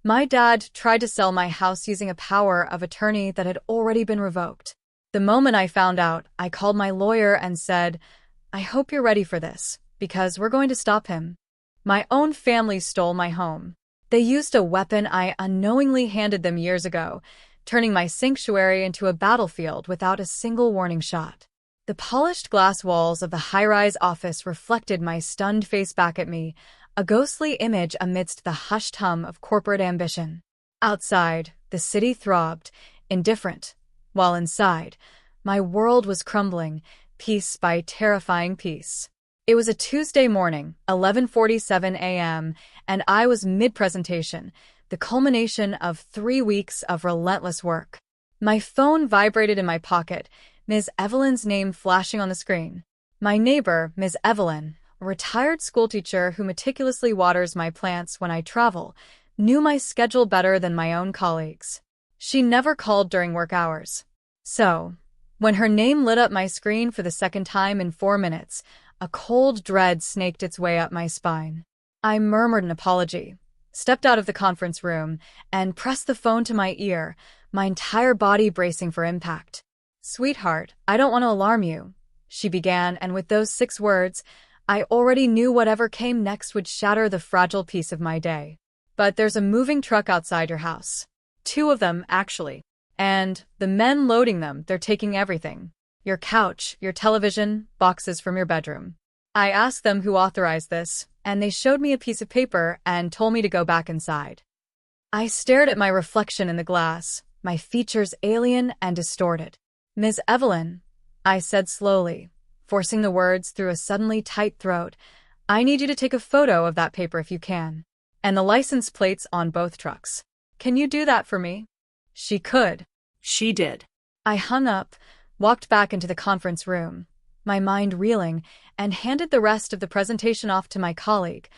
My dad tried to sell my house using a power of attorney that had already been revoked. The moment I found out, I called my lawyer and said, "I hope you're ready for this, because we're going to stop him." My own family stole my home. They used a weapon I unknowingly handed them years ago, turning my sanctuary into a battlefield without a single warning shot. The polished glass walls of the high-rise office reflected my stunned face back at me, a ghostly image amidst the hushed hum of corporate ambition. Outside, the city throbbed, indifferent, while inside, my world was crumbling, piece by terrifying piece. It was a Tuesday morning, 11:47 a.m., and I was mid-presentation, the culmination of 3 weeks of relentless work. My phone vibrated in my pocket, Ms. Evelyn's name flashing on the screen. My neighbor, Ms. Evelyn, a retired schoolteacher who meticulously waters my plants when I travel, knew my schedule better than my own colleagues. She never called during work hours. So, when her name lit up my screen for the second time in 4 minutes, a cold dread snaked its way up my spine. I murmured an apology, stepped out of the conference room, and pressed the phone to my ear, my entire body bracing for impact. "Sweetheart, I don't want to alarm you," she began, and with those 6 words, I already knew whatever came next would shatter the fragile peace of my day. "But there's a moving truck outside your house. 2 of them, actually. And the men loading them, they're taking everything. Your couch, your television, boxes from your bedroom." I asked them who authorized this, and they showed me a piece of paper and told me to go back inside. I stared at my reflection in the glass, my features alien and distorted. "Ms. Evelyn," I said slowly, forcing the words through a suddenly tight throat, "I need you to take a photo of that paper if you can. And the license plates on both trucks. Can you do that for me?" She could. She did. I hung up, walked back into the conference room, my mind reeling, and handed the rest of the presentation off to my colleague,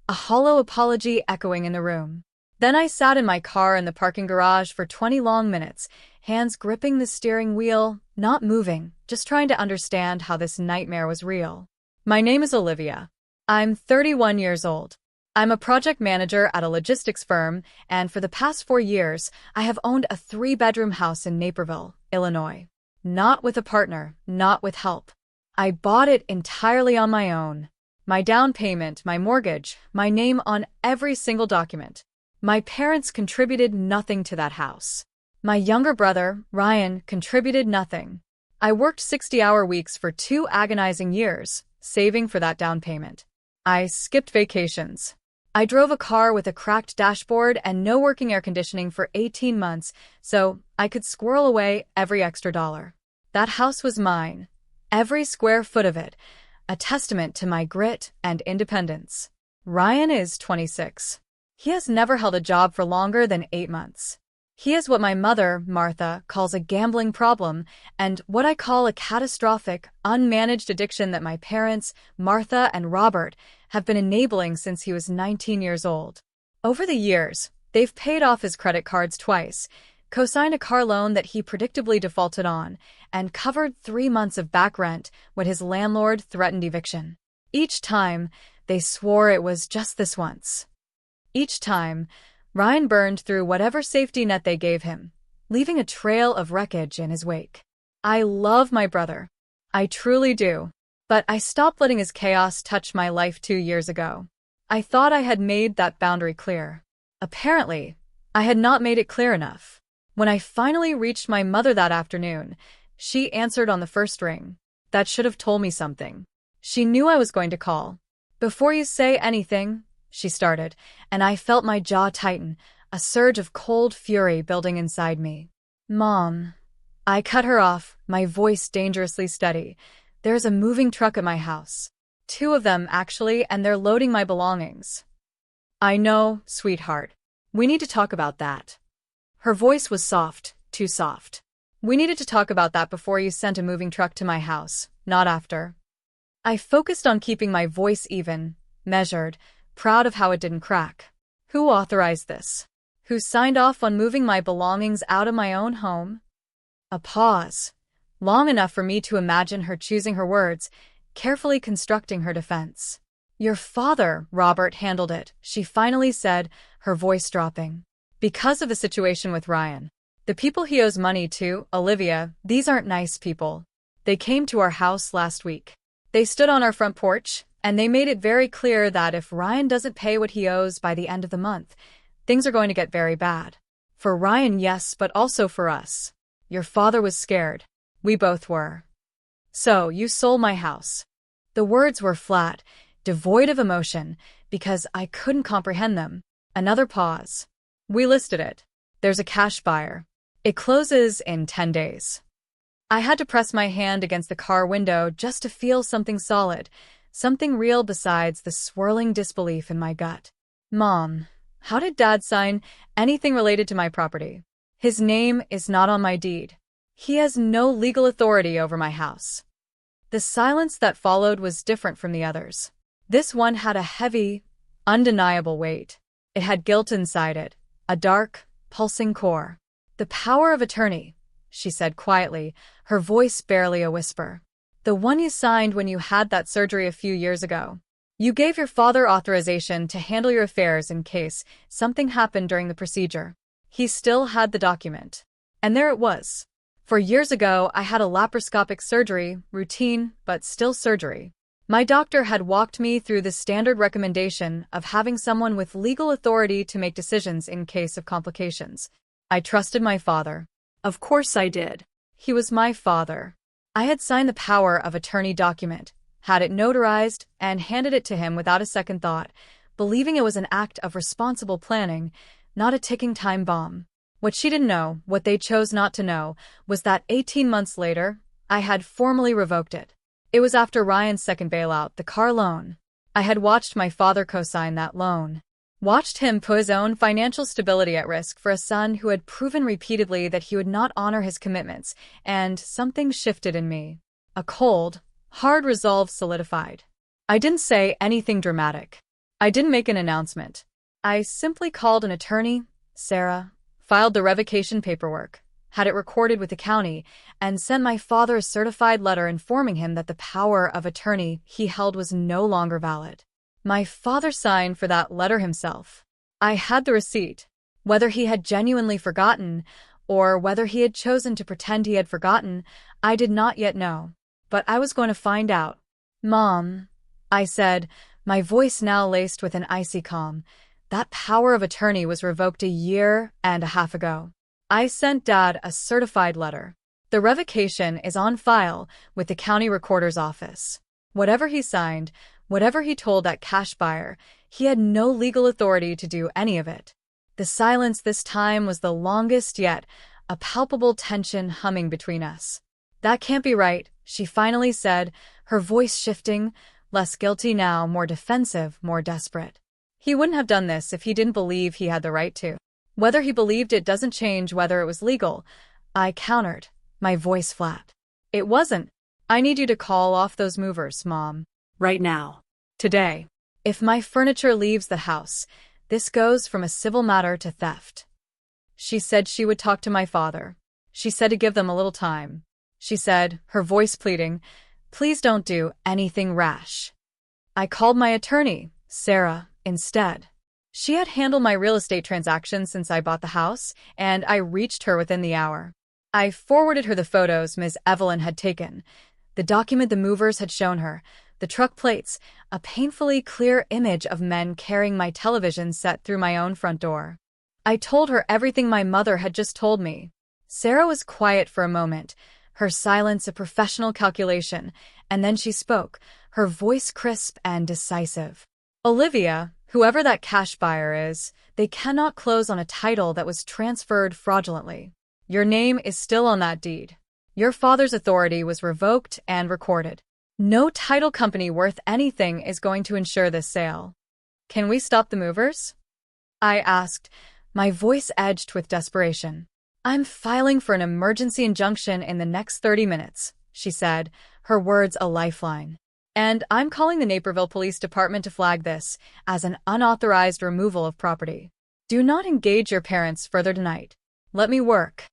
a hollow apology echoing in the room. Then I sat in my car in the parking garage for 20 long minutes, hands gripping the steering wheel, not moving, just trying to understand how this nightmare was real. My name is Olivia. I'm 31 years old. I'm a project manager at a logistics firm, and for the past 4 years, I have owned a 3-bedroom house in Naperville, Illinois. Not with a partner, not with help. I bought it entirely on my own. My down payment, my mortgage, my name on every single document. My parents contributed nothing to that house. My younger brother, Ryan, contributed nothing. I worked 60-hour weeks for 2 agonizing years, saving for that down payment. I skipped vacations. I drove a car with a cracked dashboard and no working air conditioning for 18 months, so I could squirrel away every extra dollar. That house was mine, every square foot of it, a testament to my grit and independence. Ryan is 26. He has never held a job for longer than 8 months. He has what my mother, Martha, calls a gambling problem and what I call a catastrophic, unmanaged addiction that my parents, Martha and Robert, have been enabling since he was 19 years old. Over the years, they've paid off his credit cards twice, co-signed a car loan that he predictably defaulted on, and covered 3 months of back rent when his landlord threatened eviction. Each time, they swore it was just this once. Each time, Ryan burned through whatever safety net they gave him, leaving a trail of wreckage in his wake. I love my brother. I truly do. But I stopped letting his chaos touch my life 2 years ago. I thought I had made that boundary clear. Apparently, I had not made it clear enough. When I finally reached my mother that afternoon, she answered on the first ring. That should have told me something. She knew I was going to call. "Before you say anything," she started, and I felt my jaw tighten, a surge of cold fury building inside me. "Mom." I cut her off, my voice dangerously steady. "There's a moving truck at my house. 2 of them, actually, and they're loading my belongings." "I know, sweetheart. We need to talk about that." Her voice was soft, too soft. "We needed to talk about that before you sent a moving truck to my house, not after." I focused on keeping my voice even, measured, proud of how it didn't crack. "Who authorized this? Who signed off on moving my belongings out of my own home?" A pause, long enough for me to imagine her choosing her words, carefully constructing her defense. Your father, Robert, handled it, she finally said, her voice dropping. Because of the situation with Ryan. The people he owes money to, Olivia, these aren't nice people. They came to our house last week. They stood on our front porch, and they made it very clear that if Ryan doesn't pay what he owes by the end of the month, things are going to get very bad. For Ryan, yes, but also for us. Your father was scared. We both were. So, you sold my house. The words were flat, devoid of emotion, because I couldn't comprehend them. Another pause. We listed it. There's a cash buyer. It closes in 10 days. I had to press my hand against the car window just to feel something solid, something real besides the swirling disbelief in my gut. Mom, how did Dad sign anything related to my property? His name is not on my deed. He has no legal authority over my house. The silence that followed was different from the others. This one had a heavy, undeniable weight. It had guilt inside it, a dark, pulsing core. The power of attorney, she said quietly, her voice barely a whisper. The one you signed when you had that surgery a few years ago. You gave your father authorization to handle your affairs in case something happened during the procedure. He still had the document. And there it was. 4 years ago, I had a laparoscopic surgery, routine, but still surgery. My doctor had walked me through the standard recommendation of having someone with legal authority to make decisions in case of complications. I trusted my father. Of course I did. He was my father. I had signed the power of attorney document, had it notarized, and handed it to him without a second thought, believing it was an act of responsible planning, not a ticking time bomb. What she didn't know, what they chose not to know, was that 18 months later, I had formally revoked it. It was after Ryan's second bailout, the car loan. I had watched my father co-sign that loan. Watched him put his own financial stability at risk for a son who had proven repeatedly that he would not honor his commitments, and something shifted in me. A cold, hard resolve solidified. I didn't say anything dramatic. I didn't make an announcement. I simply called an attorney, Sarah, filed the revocation paperwork, had it recorded with the county, and sent my father a certified letter informing him that the power of attorney he held was no longer valid. My father signed for that letter himself. I had the receipt. Whether he had genuinely forgotten, or whether he had chosen to pretend he had forgotten, I did not yet know. But I was going to find out. Mom, I said, my voice now laced with an icy calm. That power of attorney was revoked 1.5 years ago. I sent Dad a certified letter. The revocation is on file with the county recorder's office. Whatever he signed, whatever he told that cash buyer, he had no legal authority to do any of it. The silence this time was the longest yet, a palpable tension humming between us. That can't be right, she finally said, her voice shifting, less guilty now, more defensive, more desperate. He wouldn't have done this if he didn't believe he had the right to. Whether he believed it doesn't change whether it was legal, I countered, my voice flat. It wasn't. I need you to call off those movers, Mom. Right now. Today. If my furniture leaves the house, this goes from a civil matter to theft. She said she would talk to my father. She said to give them a little time. She said, her voice pleading, please don't do anything rash. I called my attorney, Sarah, instead. She had handled my real estate transactions since I bought the house, and I reached her within the hour. I forwarded her the photos Ms. Evelyn had taken, the document the movers had shown her, the truck plates, a painfully clear image of men carrying my television set through my own front door. I told her everything my mother had just told me. Sarah was quiet for a moment, her silence a professional calculation, and then she spoke, her voice crisp and decisive. Olivia, whoever that cash buyer is, they cannot close on a title that was transferred fraudulently. Your name is still on that deed. Your father's authority was revoked and recorded. No title company worth anything is going to ensure this sale. Can we stop the movers? I asked, my voice edged with desperation. I'm filing for an emergency injunction in the next 30 minutes, she said, her words a lifeline. And I'm calling the Naperville Police Department to flag this as an unauthorized removal of property. Do not engage your parents further tonight. Let me work.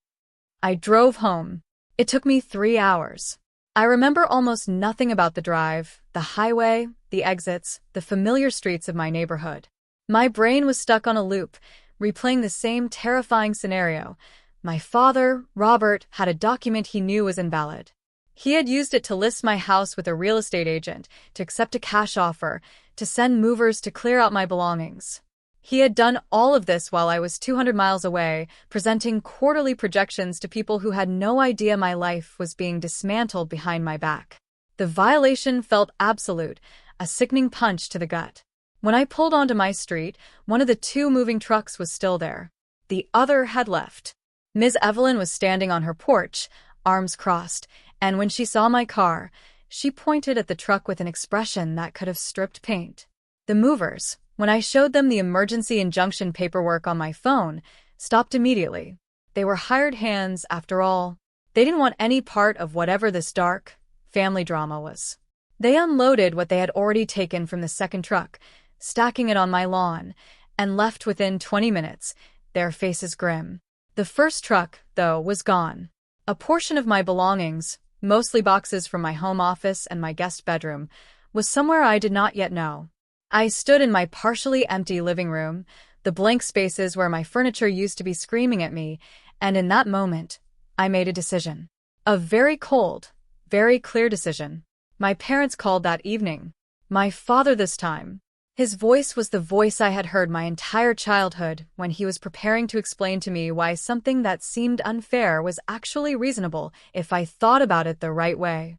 I drove home. It took me 3 hours. I remember almost nothing about the drive, the highway, the exits, the familiar streets of my neighborhood. My brain was stuck on a loop, replaying the same terrifying scenario. My father, Robert, had a document he knew was invalid. He had used it to list my house with a real estate agent, to accept a cash offer, to send movers to clear out my belongings. He had done all of this while I was 200 miles away, presenting quarterly projections to people who had no idea my life was being dismantled behind my back. The violation felt absolute, a sickening punch to the gut. When I pulled onto my street, one of the two moving trucks was still there. The other had left. Ms. Evelyn was standing on her porch, arms crossed, and when she saw my car, she pointed at the truck with an expression that could have stripped paint. The movers, when I showed them the emergency injunction paperwork on my phone, stopped immediately. They were hired hands, after all. They didn't want any part of whatever this dark, family drama was. They unloaded what they had already taken from the second truck, stacking it on my lawn, and left within 20 minutes, their faces grim. The first truck, though, was gone. A portion of my belongings, mostly boxes from my home office and my guest bedroom, was somewhere I did not yet know. I stood in my partially empty living room, the blank spaces where my furniture used to be screaming at me, and in that moment, I made a decision. A very cold, very clear decision. My parents called that evening. My father this time. His voice was the voice I had heard my entire childhood when he was preparing to explain to me why something that seemed unfair was actually reasonable if I thought about it the right way.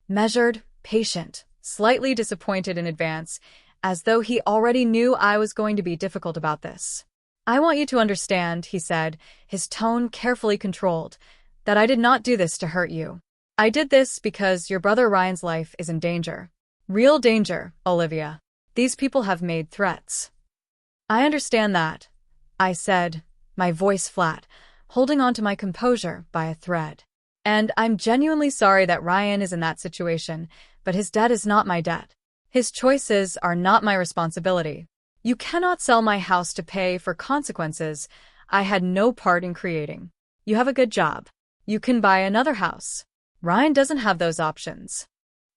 Measured, patient, slightly disappointed in advance, as though he already knew I was going to be difficult about this. "I want you to understand," he said, his tone carefully controlled, "that I did not do this to hurt you. I did this because your brother Ryan's life is in danger. Real danger, Olivia. These people have made threats." "I understand that," I said, my voice flat, holding on to my composure by a thread. "And I'm genuinely sorry that Ryan is in that situation, but his debt is not my debt. His choices are not my responsibility. You cannot sell my house to pay for consequences I had no part in creating. You have a good job. You can buy another house. Ryan doesn't have those options."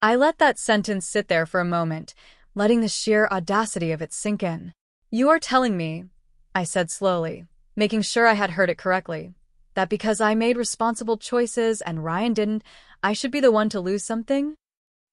I let that sentence sit there for a moment, letting the sheer audacity of it sink in. "You are telling me," I said slowly, making sure I had heard it correctly, "that because I made responsible choices and Ryan didn't, I should be the one to lose something?"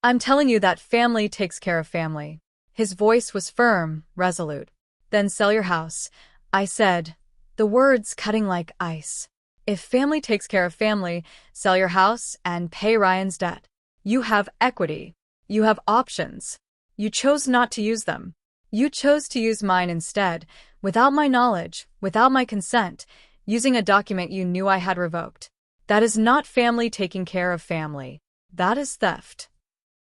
"I'm telling you that family takes care of family." His voice was firm, resolute. "Then sell your house," I said, the words cutting like ice. "If family takes care of family, sell your house and pay Ryan's debt. You have equity. You have options. You chose not to use them. You chose to use mine instead, without my knowledge, without my consent, using a document you knew I had revoked. That is not family taking care of family. That is theft."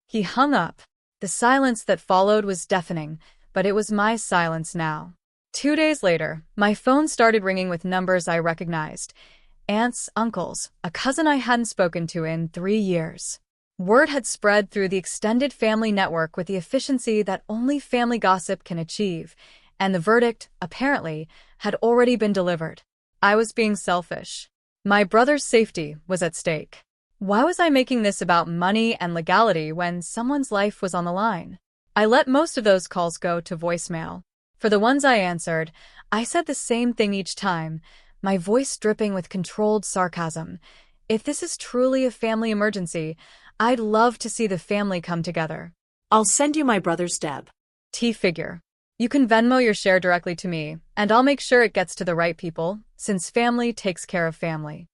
He hung up. The silence that followed was deafening, but it was my silence now. 2 days later, my phone started ringing with numbers I recognized. Aunts, uncles, a cousin I hadn't spoken to in 3 years. Word had spread through the extended family network with the efficiency that only family gossip can achieve, and the verdict, apparently, had already been delivered. I was being selfish. My brother's safety was at stake. Why was I making this about money and legality when someone's life was on the line? I let most of those calls go to voicemail. For the ones I answered, I said the same thing each time, my voice dripping with controlled sarcasm. "If this is truly a family emergency, I'd love to see the family come together. I'll send you my brother's Deb. T figure. You can Venmo your share directly to me, and I'll make sure it gets to the right people, since family takes care of family."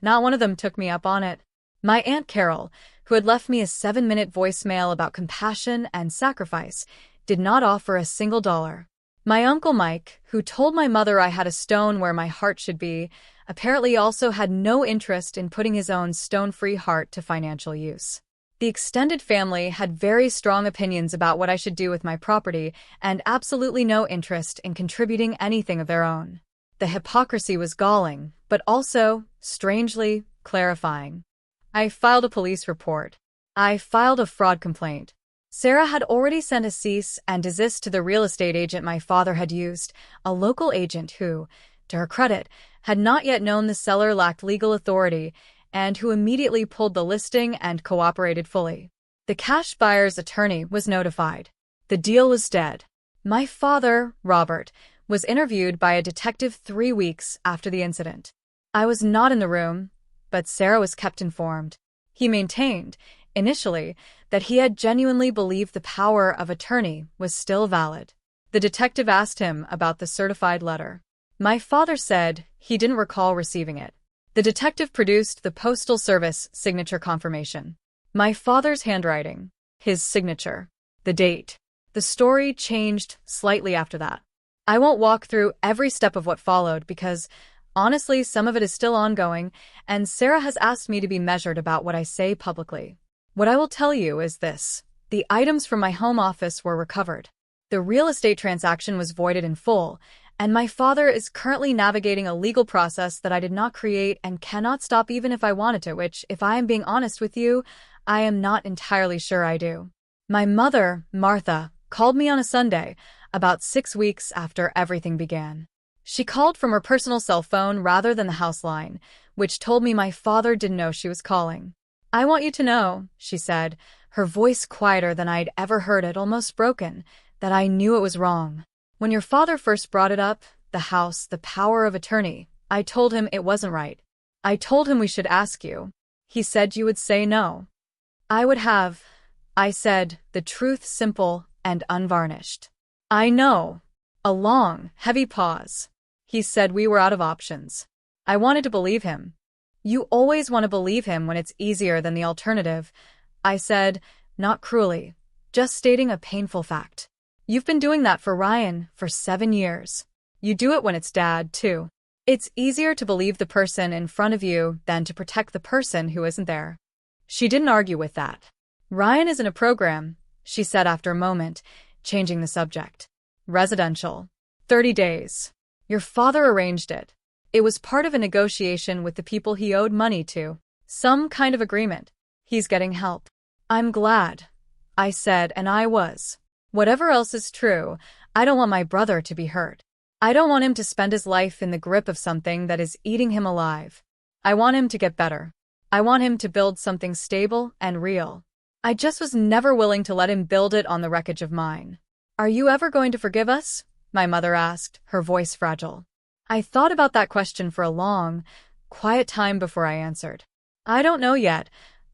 Not one of them took me up on it. My Aunt Carol, who had left me a 7-minute voicemail about compassion and sacrifice, did not offer a single dollar. My Uncle Mike, who told my mother I had a stone where my heart should be, apparently also had no interest in putting his own stone-free heart to financial use. The extended family had very strong opinions about what I should do with my property and absolutely no interest in contributing anything of their own. The hypocrisy was galling, but also, strangely, clarifying. I filed a police report. I filed a fraud complaint. Sarah had already sent a cease and desist to the real estate agent my father had used, a local agent who, to her credit, had not yet known the seller lacked legal authority and who immediately pulled the listing and cooperated fully. The cash buyer's attorney was notified. The deal was dead. My father, Robert, was interviewed by a detective 3 weeks after the incident. I was not in the room, but Sarah was kept informed. He maintained, initially, that he had genuinely believed the power of attorney was still valid. The detective asked him about the certified letter. My father said he didn't recall receiving it. The detective produced the Postal Service signature confirmation. My father's handwriting, his signature, the date. The story changed slightly after that. I won't walk through every step of what followed because, honestly, some of it is still ongoing, and Sarah has asked me to be measured about what I say publicly. What I will tell you is this. The items from my home office were recovered. The real estate transaction was voided in full, and my father is currently navigating a legal process that I did not create and cannot stop even if I wanted to, which, if I am being honest with you, I am not entirely sure I do. My mother, Martha, called me on a Sunday, about 6 weeks after everything began. She called from her personal cell phone rather than the house line, which told me my father didn't know she was calling. I want you to know, she said, her voice quieter than I'd ever heard it, almost broken, that I knew it was wrong. When your father first brought it up, the house, the power of attorney, I told him it wasn't right. I told him we should ask you. He said you would say no. I would have. I said, the truth simple and unvarnished. I know. A long, heavy pause. He said we were out of options. I wanted to believe him. You always want to believe him when it's easier than the alternative. I said, not cruelly, just stating a painful fact. You've been doing that for Ryan for 7 years. You do it when it's Dad, too. It's easier to believe the person in front of you than to protect the person who isn't there. She didn't argue with that. Ryan is in a program, she said after a moment, changing the subject. Residential. 30 days. Your father arranged it. It was part of a negotiation with the people he owed money to. Some kind of agreement. He's getting help. I'm glad, I said, and I was. Whatever else is true, I don't want my brother to be hurt. I don't want him to spend his life in the grip of something that is eating him alive. I want him to get better. I want him to build something stable and real. I just was never willing to let him build it on the wreckage of mine. Are you ever going to forgive us? My mother asked, her voice fragile. I thought about that question for a long, quiet time before I answered. I don't know yet,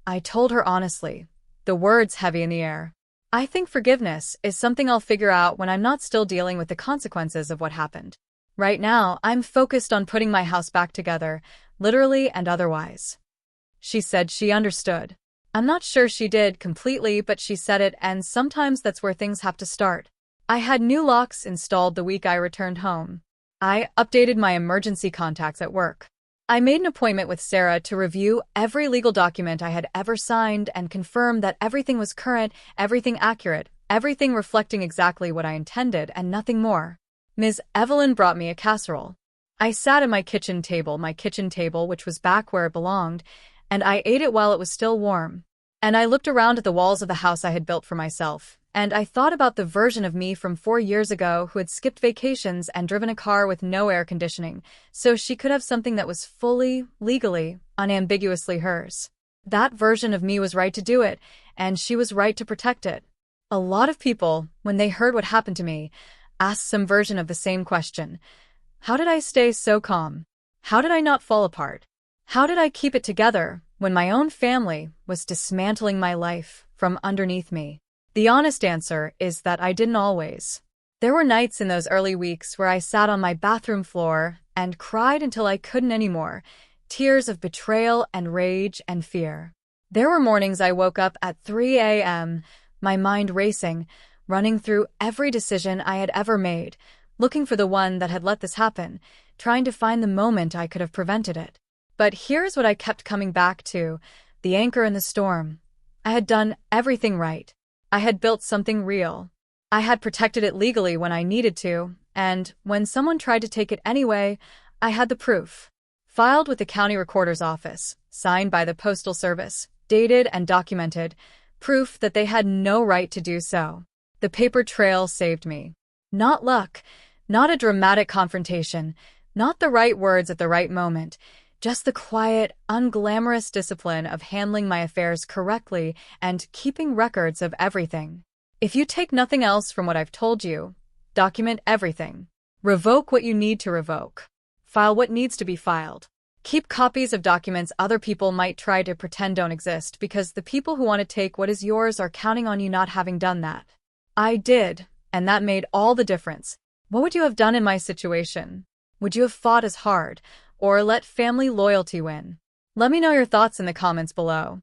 I told her honestly, the words heavy in the air. I think forgiveness is something I'll figure out when I'm not still dealing with the consequences of what happened. Right now, I'm focused on putting my house back together, literally and otherwise. She said she understood. I'm not sure she did completely, but she said it, and sometimes that's where things have to start. I had new locks installed the week I returned home. I updated my emergency contacts at work. I made an appointment with Sarah to review every legal document I had ever signed and confirm that everything was current, everything accurate, everything reflecting exactly what I intended and nothing more. Ms. Evelyn brought me a casserole. I sat at my kitchen table, which was back where it belonged, and I ate it while it was still warm. And I looked around at the walls of the house I had built for myself, and I thought about the version of me from 4 years ago who had skipped vacations and driven a car with no air conditioning, so she could have something that was fully, legally, unambiguously hers. That version of me was right to do it, and she was right to protect it. A lot of people, when they heard what happened to me, asked some version of the same question. How did I stay so calm? How did I not fall apart? How did I keep it together when my own family was dismantling my life from underneath me? The honest answer is that I didn't always. There were nights in those early weeks where I sat on my bathroom floor and cried until I couldn't anymore, tears of betrayal and rage and fear. There were mornings I woke up at 3 a.m., my mind racing, running through every decision I had ever made, looking for the one that had let this happen, trying to find the moment I could have prevented it. But here's what I kept coming back to, the anchor in the storm. I had done everything right. I had built something real. I had protected it legally when I needed to, and when someone tried to take it anyway, I had the proof. Filed with the county recorder's office, signed by the Postal Service, dated and documented, proof that they had no right to do so. The paper trail saved me. Not luck, not a dramatic confrontation, not the right words at the right moment, Just the quiet, unglamorous discipline of handling my affairs correctly and keeping records of everything. If you take nothing else from what I've told you, document everything. Revoke what you need to revoke. File what needs to be filed. Keep copies of documents other people might try to pretend don't exist, because the people who want to take what is yours are counting on you not having done that. I did, and that made all the difference. What would you have done in my situation? Would you have fought as hard, or let family loyalty win? Let me know your thoughts in the comments below.